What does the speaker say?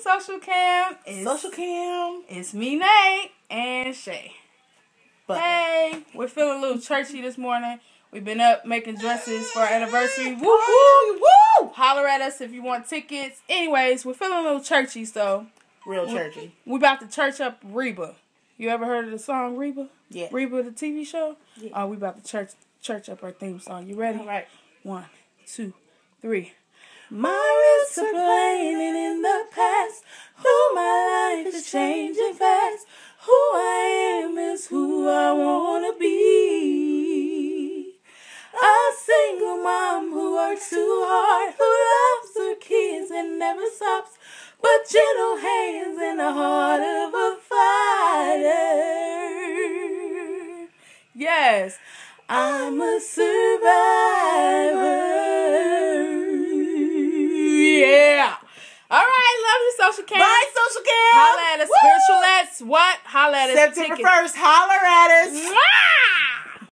Social Cam. It's me, Nate, and Shay. Hey, we're feeling a little churchy this morning. We've been up making dresses for our anniversary. Woo, woo, woo! Holler at us if you want tickets. Anyways, we're feeling a little churchy, so. Real churchy. We about to church up Reba. You ever heard of the song Reba? Yeah. Reba, the TV show? Yeah. Oh, we about to church up our theme song. You ready? All right. 1, 2, 3. My wrists are playing in the past. Oh, my life is changing fast. Who I am is who I wanna be. A single mom who works too hard, who loves her kids and never stops, but gentle hands and the heart of a fighter. Yes. I'm a survivor. Yeah. All right, love you, Social Cam. Bye, Social Cam. Holla at us. Spiritualettes. What? Holla at us. September 1st. Holler at us. Mwah!